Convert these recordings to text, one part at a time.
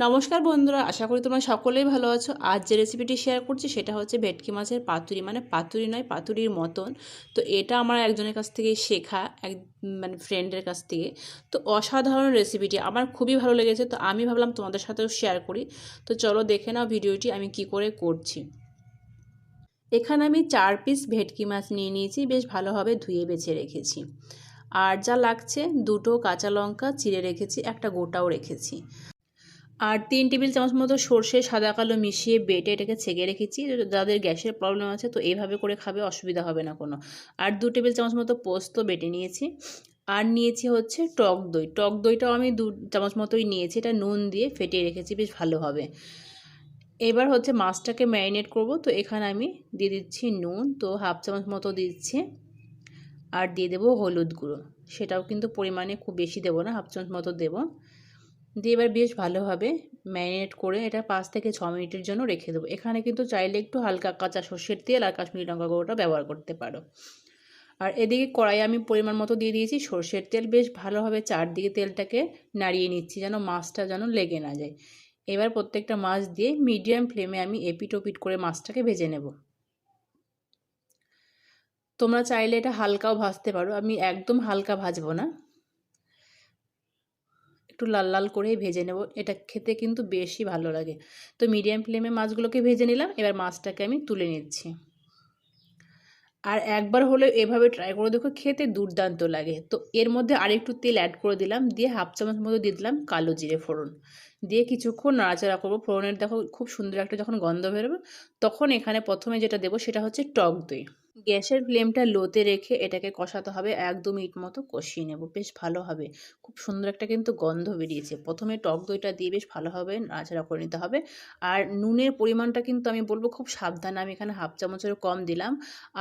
নমস্কার বন্ধুরা, আশা করি তোমরা সকলেই ভালো আছো। আজ যে রেসিপিটি শেয়ার করছি সেটা হচ্ছে ভেটকি মাছের পাতুরি, মানে পাতুরি নয়, পাতুরির মতন। তো এটা আমার একজনের কাছ থেকে শেখা, মানে ফ্রেন্ডের কাছ থেকে। তো অসাধারণ রেসিপিটি আমার খুবই ভালো লেগেছে, তো আমি ভাবলাম তোমাদের সাথেও শেয়ার করি। তো চলো দেখে নাও ভিডিওটি আমি কি করে করছি। এখানে আমি 4 পিস ভেটকি মাছ নিয়ে নিয়েছি, বেশ ভালোভাবে ধুয়ে বেছে রেখেছি। আর যা লাগছে, 2টো কাঁচা লঙ্কা চিড়ে রেখেছি, একটা গোটাও রেখেছি। আর 3 টেবিল চামচ মতো সর্ষে সাদা কালো মিশিয়ে বেটে এটাকে ছেঁকে রেখেছি। যাদের গ্যাসের প্রবলেম আছে তো এইভাবে করে খাবে, অসুবিধা হবে না কোনো। আর 2 টেবিল চামচ মতো পোস্ত বেটে নিয়েছি। আর নিয়েছি হচ্ছে টক দই। টক দইটাও আমি 2 চামচ মতোই নিয়েছি, এটা নুন দিয়ে ফেটিয়ে রেখেছি বেশ ভালোভাবে। এবার হচ্ছে মাছটাকে ম্যারিনেট করব। তো এখানে আমি দিয়ে দিচ্ছি নুন, তো হাফ চামচ মতো দিচ্ছি। আর দিয়ে দেবো হলুদ গুঁড়ো, সেটাও কিন্তু পরিমাণে খুব বেশি দেবো না, হাফ চামচ মতো দেবো। দিয়ে এবার বেশ ভালোভাবে ম্যারিনেট করে এটা 5 থেকে 6 মিনিটের জন্য রেখে দেবো। এখানে কিন্তু চাইলে একটু হালকা কাঁচা সর্ষের তেল আর কাশ্মীরি লঙ্কা গুঁড়োটা ব্যবহার করতে পারো। আর এদিকে কড়াইয়ে আমি পরিমাণ মতো দিয়ে দিয়েছি সর্ষের তেল। বেশ ভালোভাবে চারদিকে তেলটাকে নাড়িয়ে নিচ্ছি যেন মাছটা যেন লেগে না যায়। এবার প্রত্যেকটা মাছ দিয়ে মিডিয়াম ফ্লেমে আমি এপিট ওপিট করে মাছটাকে ভেজে নেব। তোমরা চাইলে এটা হালকাও ভাজতে পারো, আমি একদম হালকা ভাজবো না, একটু লাল লাল করেই ভেজে নেব। এটা খেতে কিন্তু বেশি ভালো লাগে। তো মিডিয়াম ফ্লেমে মাছগুলোকে ভেজে নিলাম। এবার মাছটাকে আমি তুলে নিচ্ছি। আর একবার হলেও এভাবে ট্রাই করে দেখো, খেতে দুর্দান্ত লাগে। তো এর মধ্যে আরেকটু তেল অ্যাড করে দিলাম, দিয়ে হাফ চামচ মতো দিয়ে দিলাম কালো জিরে ফোড়ন। দিয়ে কিছুক্ষণ নাড়াচাড়া করবো। ফোড়নের দেখো খুব সুন্দর একটা যখন গন্ধ বেরোবে, তখন এখানে প্রথমে যেটা দেবো সেটা হচ্ছে টক দই। গ্যাসের ফ্লেমটা লোতে রেখে এটাকে কষাতে হবে, 1-2 মিনিট মতো কষিয়ে নেব বেশ ভালো হবে। খুব সুন্দর একটা কিন্তু গন্ধ বেরিয়েছে। প্রথমে টক দইটা দিয়ে বেশ ভালোভাবে নাড়াচাড়া করে নিতে হবে। আর নুনের পরিমাণটা কিন্তু আমি বলবো খুব সাবধানে, আমি এখানে হাফ চামচেরও কম দিলাম।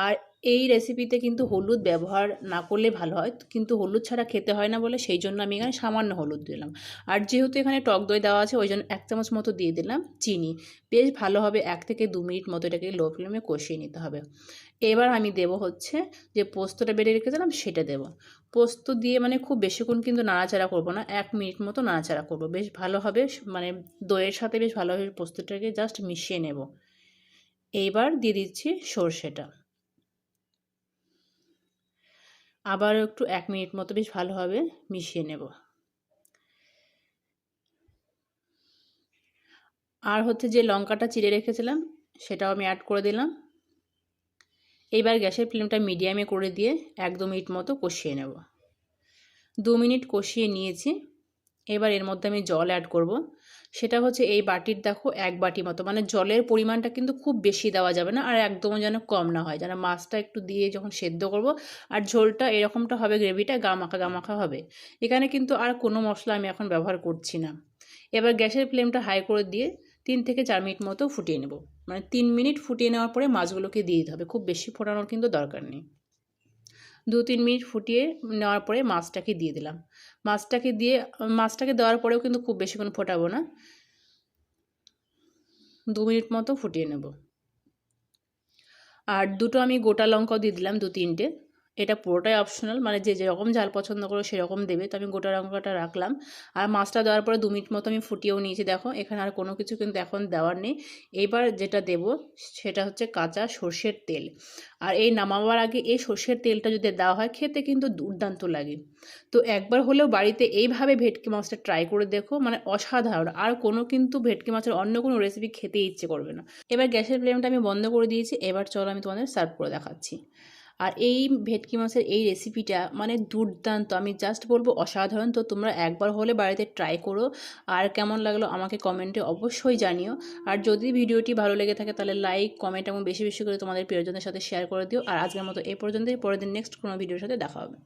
আর এই রেসিপিতে কিন্তু হলুদ ব্যবহার না করলে ভালো হয়, কিন্তু হলুদ ছাড়া খেতে হয় না বলে সেই জন্য আমি এখানে সামান্য হলুদ দিলাম। আর যেহেতু এখানে টক দই দেওয়া আছে ওই জন্য 1 চামচ মতো দিয়ে দিলাম চিনি। বেশ ভালোভাবে 1 থেকে 2 মিনিট মতো এটাকে লো ফ্লেমে কষিয়ে নিতে হবে। এবার আমি দেব হচ্ছে যে পোস্তটা বেটে রেখেছিলাম সেটা দেব। পোস্ত দিয়ে মানে খুব বেশিক্ষণ কিন্তু নাড়াচাড়া করব না, 1 মিনিট মতো নাড়াচাড়া করব। বেশ ভালোভাবে মানে দইয়ের সাথে বেশ ভালোভাবে পোস্তটাকে জাস্ট মিশিয়ে নেব। এইবার দিয়ে দিচ্ছি সর্ষেটা। আবারও একটু 1 মিনিট মতো বেশ ভালোভাবে মিশিয়ে নেব। আর হচ্ছে যে লঙ্কাটা চিড়ে রেখেছিলাম সেটাও আমি অ্যাড করে দিলাম। এইবার গ্যাসের ফ্লেমটা মিডিয়ামে করে দিয়ে 1-2 মিনিট মতো কষিয়ে নেব। 2 মিনিট কষিয়ে নিয়েছি। এবার এর মধ্যে আমি জল অ্যাড করব। সেটা হচ্ছে এই বাটির দেখো 1 বাটি মতো, মানে জলের পরিমাণটা কিন্তু খুব বেশি দেওয়া যাবে না, আর একদমও যেন কম না হয়, যেন মাছটা একটু দিয়ে যখন সেদ্ধ করব আর ঝোলটা এরকমটা হবে, গ্রেভিটা গা মাখা হবে। এখানে কিন্তু আর কোনো মশলা আমি এখন ব্যবহার করছি না। এবার গ্যাসের ফ্লেমটা হাই করে দিয়ে 3 থেকে 4 মিনিট মতো ফুটিয়ে নেব। মানে 3 মিনিট ফুটিয়ে নেওয়ার পরে মাছগুলোকে দিয়ে দিতে হবে, খুব বেশি ফোটানোর কিন্তু দরকার নেই। 2-3 মিনিট ফুটিয়ে নেওয়ার পরে মাছটাকে দিয়ে দিলাম। মাছটাকে দেওয়ার পরেও কিন্তু খুব বেশিক্ষণ ফোটাবো না, 2 মিনিট মতো ফুটিয়ে নেব। আর 2টো আমি গোটা লঙ্কাও দিয়ে দিলাম, 2-3টে। এটা পুরোটাই অপশনাল, মানে যে যেরকম ঝাল পছন্দ করো সেরকম দেবে। তো আমি গোটা লঙ্কাটা রাখলাম। আর মাছটা দেওয়ার পরে 2 মিনিট মতো আমি ফুটিয়েও নিয়েছি। দেখো এখানে আর কোনো কিছু কিন্তু এখন দেওয়ার নেই। এবার যেটা দেব সেটা হচ্ছে কাঁচা সর্ষের তেল। আর এই নামাবার আগে এই সর্ষের তেলটা যদি দেওয়া হয় খেতে কিন্তু দুর্দান্ত লাগে। তো একবার হলেও বাড়িতে এইভাবে ভেটকি মাছটা ট্রাই করে দেখো, মানে অসাধারণ। আর কোনো কিন্তু ভেটকি মাছের অন্য কোনো রেসিপি খেতে ইচ্ছে করবে না। এবার গ্যাসের ফ্লেমটা আমি বন্ধ করে দিয়েছি। এবার চলো আমি তোমাদের সার্ভ করে দেখাচ্ছি। আর এই ভেটকি মাছের এই রেসিপিটা মানে দুর্দান্ত, আমি জাস্ট বলবো অসাধারণ। তো তোমরা একবার হলে বাড়িতে ট্রাই করো, আর কেমন লাগলো আমাকে কমেন্টে অবশ্যই জানিও। আর যদি ভিডিওটি ভালো লেগে থাকে তাহলে লাইক, কমেন্ট এবং বেশি বেশি করে তোমাদের প্রিয়জনের সাথে শেয়ার করে দিও। আর আজকের মতো এই পর্যন্তই, পরের দিন নেক্সট কোনো ভিডিওর সাথে দেখা হবে।